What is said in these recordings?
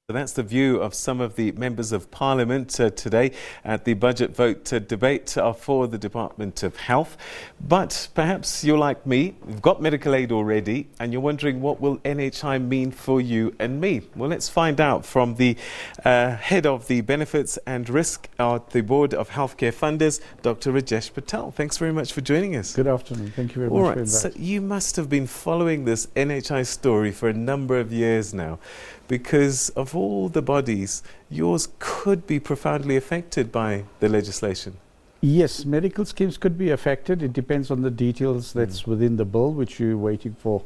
So that's the view of some of the members of Parliament today at the budget vote debate for the Department of Health. But perhaps you're like me, you've got medical aid already, and you're wondering what will NHI mean for you and me? Well, let's find out from the head of the Benefits and Risk at the Board of Healthcare Funders, Dr. Rajesh Patel. Thanks very much for joining us. Good afternoon. Thank you very much for inviting. So you must have been following this NHI story for a number of years now, because of all the bodies, yours could be profoundly affected by the legislation. Yes, medical schemes could be affected. It depends on the details that's within the bill, which you're waiting for.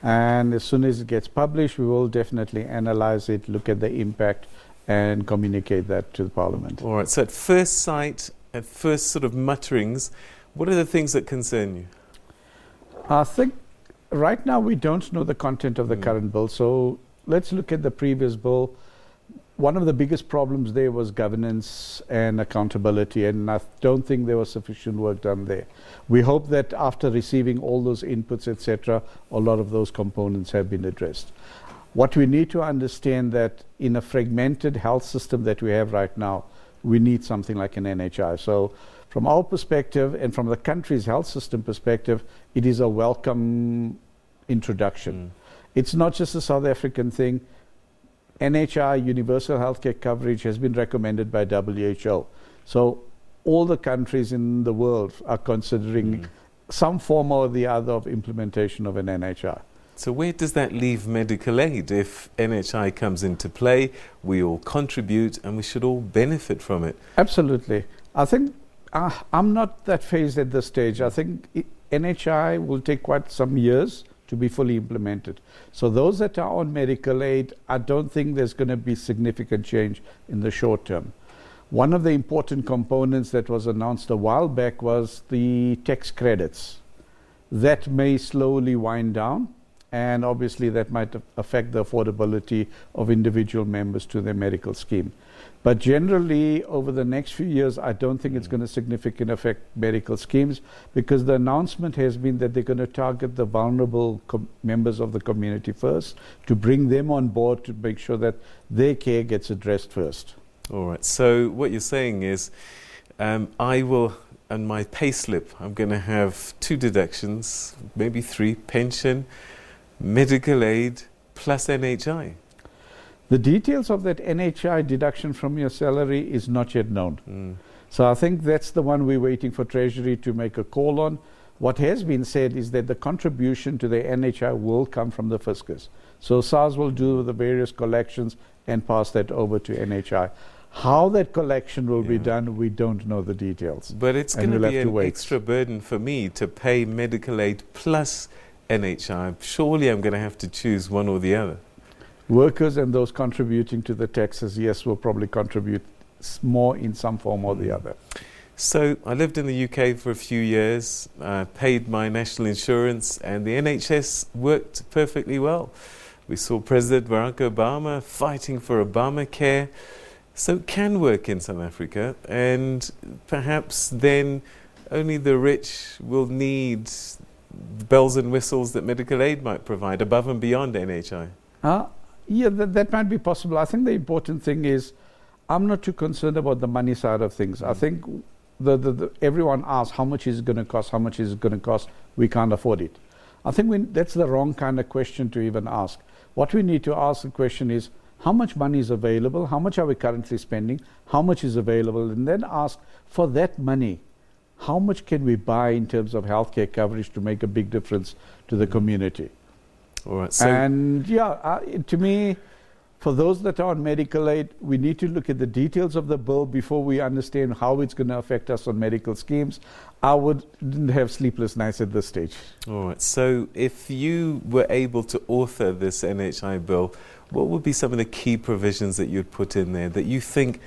And as soon as it gets published, we will definitely analyze it, look at the impact, and communicate that to the Parliament. All right, so at first sight, at first sort of mutterings, what are the things that concern you? I think right now we don't know the content of the current bill, so let's look at the previous bill. One of the biggest problems there was governance and accountability, and I don't think there was sufficient work done there. We hope that after receiving all those inputs, etc., a lot of those components have been addressed. What we need to understand that in a fragmented health system that we have right now, we need something like an NHI. So from our perspective and from the country's health system perspective, it is a welcome introduction. It's not just a South African thing. NHI, universal healthcare coverage, has been recommended by WHO. So all the countries in the world are considering some form or the other of implementation of an NHI. So where does that leave medical aid? If NHI comes into play, we all contribute and we should all benefit from it. Absolutely. I think I'm not that phased at this stage. I think NHI will take quite some years to be fully implemented. So those that are on medical aid, I don't think there's going to be significant change in the short term. One of the important components that was announced a while back was the tax credits. That may slowly wind down, and obviously that might affect the affordability of individual members to their medical scheme. But generally, over the next few years, I don't think it's going to significantly affect medical schemes, because the announcement has been that they're going to target the vulnerable members of the community first, to bring them on board, to make sure that their care gets addressed first. All right. So what you're saying is, I will, on my pay slip, I'm going to have 2 deductions, maybe 3, pension, medical aid, plus NHI. The details of that NHI deduction from your salary is not yet known. So I think that's the one we're waiting for Treasury to make a call on. What has been said is that the contribution to the NHI will come from the fiscus. So SARS will do the various collections and pass that over to NHI. How that collection will be done, we don't know the details. But it's going to be an extra burden for me to pay medical aid plus NHI. Surely I'm going to have to choose one or the other. Workers and those contributing to the taxes, yes, will probably contribute more in some form or the other. So I lived in the UK for a few years, paid my national insurance, and the NHS worked perfectly well. We saw President Barack Obama fighting for Obamacare. So it can work in South Africa, and perhaps then only the rich will need the bells and whistles that medical aid might provide above and beyond NHI. Yeah, that might be possible. I think the important thing is, I'm not too concerned about the money side of things. I think everyone asks, how much is it going to cost? How much is it going to cost? We can't afford it. I think that's the wrong kind of question to even ask. What we need to ask the question is, how much money is available? How much are we currently spending? How much is available? And then ask, for that money, how much can we buy in terms of healthcare coverage to make a big difference to the community? All right. So and to me, for those that are on medical aid, we need to look at the details of the bill before we understand how it's going to affect us on medical schemes. I wouldn't have sleepless nights at this stage. All right. So if you were able to author this NHI bill, what would be some of the key provisions that you'd put in there that you think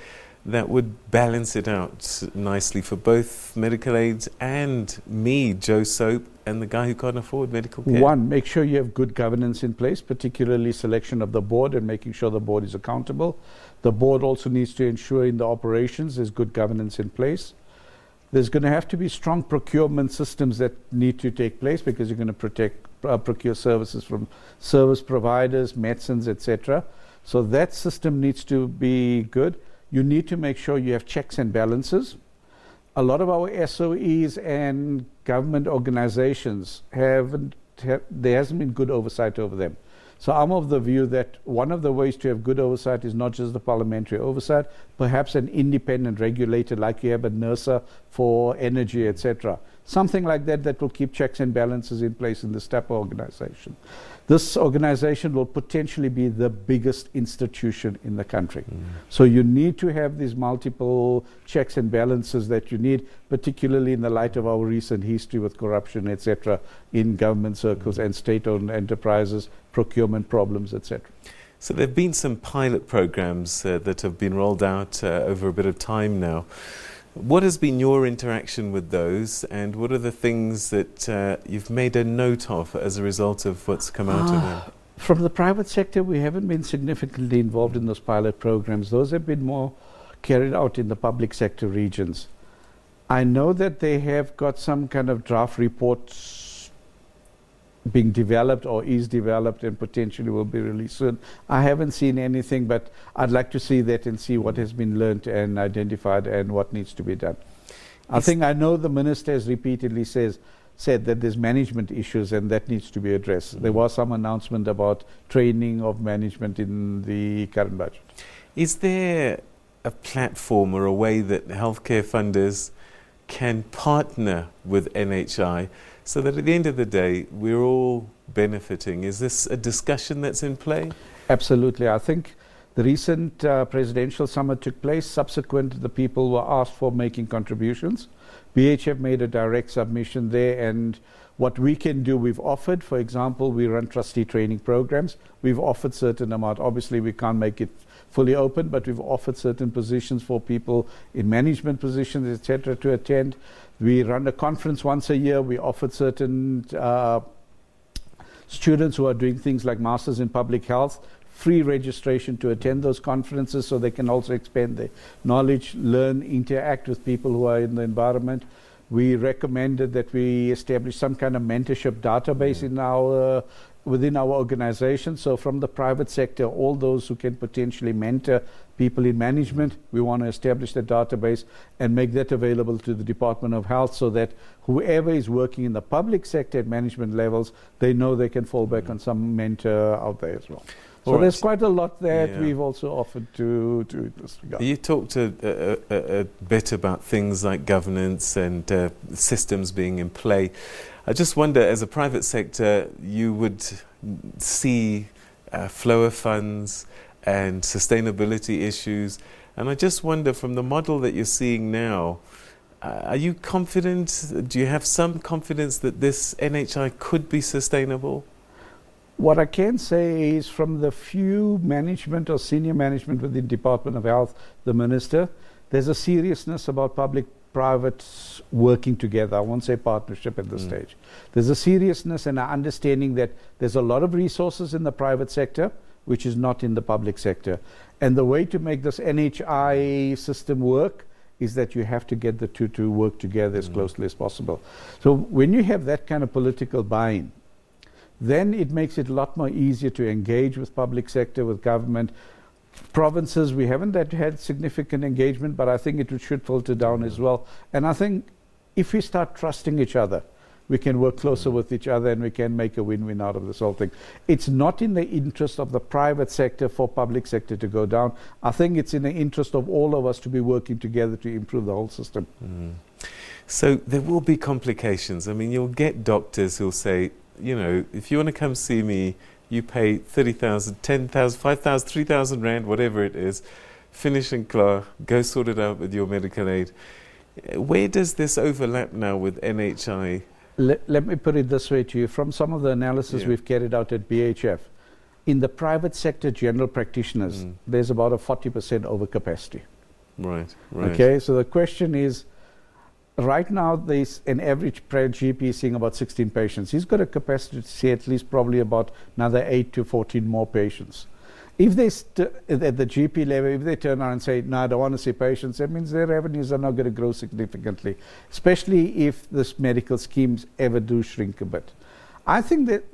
that would balance it out nicely for both medical aids and me, Joe Soap, and the guy who can't afford medical care? One, make sure you have good governance in place, particularly selection of the board and making sure the board is accountable. The board also needs to ensure in the operations there's good governance in place. There's going to have to be strong procurement systems that need to take place because you're going to procure services from service providers, medicines, etc. So that system needs to be good. You need to make sure you have checks and balances. A lot of our SOEs and government organizations there hasn't been good oversight over them. So I'm of the view that one of the ways to have good oversight is not just the parliamentary oversight, perhaps an independent regulator like you have at NERSA for energy, etc. Something like that will keep checks and balances in place in this type of organization. This organization will potentially be the biggest institution in the country. So you need to have these multiple checks and balances that you need, particularly in the light of our recent history with corruption, etc., in government circles and state-owned enterprises, procurement problems, etc. So there have been some pilot programs that have been rolled out over a bit of time now. What has been your interaction with those, and what are the things that you've made a note of as a result of what's come out of them? From the private sector, we haven't been significantly involved in those pilot programs. Those have been more carried out in the public sector regions. I know that they have got some kind of draft reports being developed or is developed and potentially will be released soon. I haven't seen anything, but I'd like to see that and see what has been learnt and identified and what needs to be done. I know the minister has repeatedly said that there's management issues and that needs to be addressed. There was some announcement about training of management in the current budget. Is there a platform or a way that healthcare funders can partner with NHI so that at the end of the day we're all benefiting? Is this a discussion that's in play? Absolutely. I think the recent presidential summit took place. Subsequent, the people were asked for making contributions. BHF made a direct submission there, and what we can do, we've offered. For example, we run trustee training programs. We've offered certain amount. Obviously, we can't make it fully open, but we've offered certain positions for people in management positions, etc., to attend. We run a conference once a year. We offered certain students who are doing things like Masters in Public Health free registration to attend those conferences so they can also expand their knowledge, learn, interact with people who are in the environment. We recommended that we establish some kind of mentorship database in our within our organization. So from the private sector, all those who can potentially mentor people in management, we want to establish the database and make that available to the Department of Health so that whoever is working in the public sector at management levels, they know they can fall back on some mentor out there as well. So there's quite a lot that we've also offered to this regard. You talked a bit about things like governance and systems being in play. I just wonder, as a private sector, you would see flow of funds and sustainability issues. And I just wonder, from the model that you're seeing now, are you confident? Do you have some confidence that this NHI could be sustainable? What I can say is, from the few management or senior management within Department of Health, the minister, there's a seriousness about public-private working together. I won't say partnership at this stage. There's a seriousness and an understanding that there's a lot of resources in the private sector which is not in the public sector. And the way to make this NHI system work is that you have to get the two to work together as closely as possible. So when you have that kind of political buy-in, then it makes it a lot more easier to engage with public sector, with government. Provinces, we haven't had significant engagement, but I think it should filter down as well. And I think if we start trusting each other, we can work closer with each other and we can make a win-win out of this whole thing. It's not in the interest of the private sector for public sector to go down. I think it's in the interest of all of us to be working together to improve the whole system. So there will be complications. I mean, you'll get doctors who'll say, you know, if you want to come see me, you pay 30,000, 10,000, 5,000, 3,000 rand, whatever it is, finish and clear, go sort it out with your medical aid. Where does this overlap now with NHI? Let me put it this way to you. From some of the analysis we've carried out at BHF, in the private sector general practitioners, there's about a 40% overcapacity. Right. Okay, so the question is, right now there's an average GP seeing about 16 patients. He's got a capacity to see at least probably about another 8 to 14 more patients. If they at the GP level, if they turn around and say, no, I don't want to see patients, that means their revenues are not going to grow significantly, especially if this medical schemes ever do shrink a bit. I think that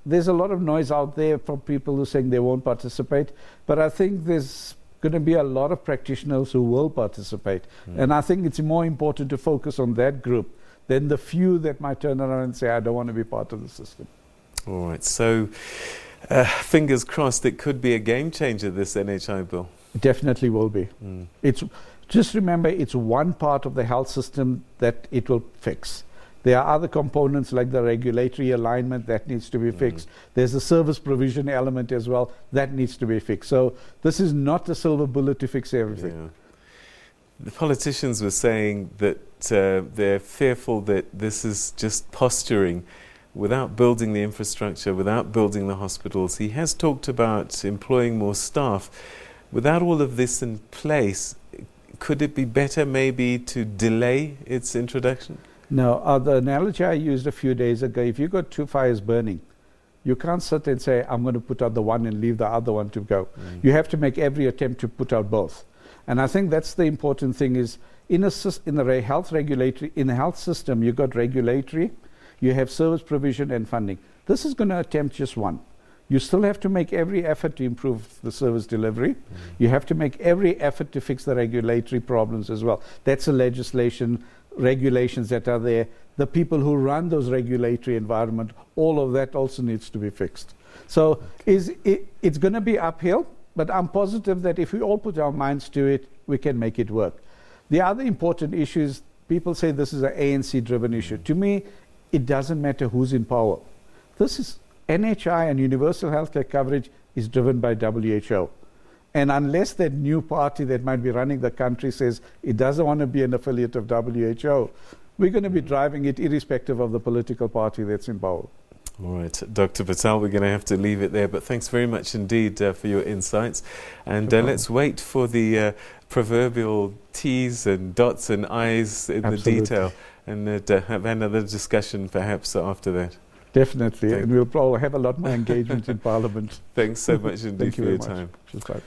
there's a lot of noise out there from people who are saying they won't participate, but I think there's going to be a lot of practitioners who will participate. And I think it's more important to focus on that group than the few that might turn around and say, I don't want to be part of the system. All right, so fingers crossed it could be a game changer, this NHI bill. It definitely will be. It's just remember, it's one part of the health system that it will fix. There are other components like the regulatory alignment that needs to be fixed. There's the service provision element as well that needs to be fixed. So this is not a silver bullet to fix everything. Yeah. The politicians were saying that they're fearful that this is just posturing without building the infrastructure, without building the hospitals. He has talked about employing more staff. Without all of this in place, could it be better maybe to delay its introduction? No, the analogy I used a few days ago, if you've got two fires burning, you can't sit and say, I'm going to put out the one and leave the other one to go. You have to make every attempt to put out both. And I think that's the important thing is, in the health system, you've got regulatory, you have service provision and funding. This is going to attempt just one. You still have to make every effort to improve the service delivery. You have to make every effort to fix the regulatory problems as well. That's the regulations that are there. The people who run those regulatory environment, all of that also needs to be fixed. So it's going to be uphill, but I'm positive that if we all put our minds to it, we can make it work. The other important issue is, people say this is an ANC-driven issue. To me, it doesn't matter who's in power. This is NHI, and universal healthcare coverage is driven by WHO. And unless that new party that might be running the country says it doesn't want to be an affiliate of WHO, we're going to be driving it irrespective of the political party that's in power. All right, Dr. Patel, we're going to have to leave it there, but thanks very much indeed for your insights. And let's wait for the proverbial T's and dots and I's in the detail, and have another discussion perhaps after that. Definitely, and we'll probably have a lot more engagement in Parliament. Thanks so much indeed for your time. Bye.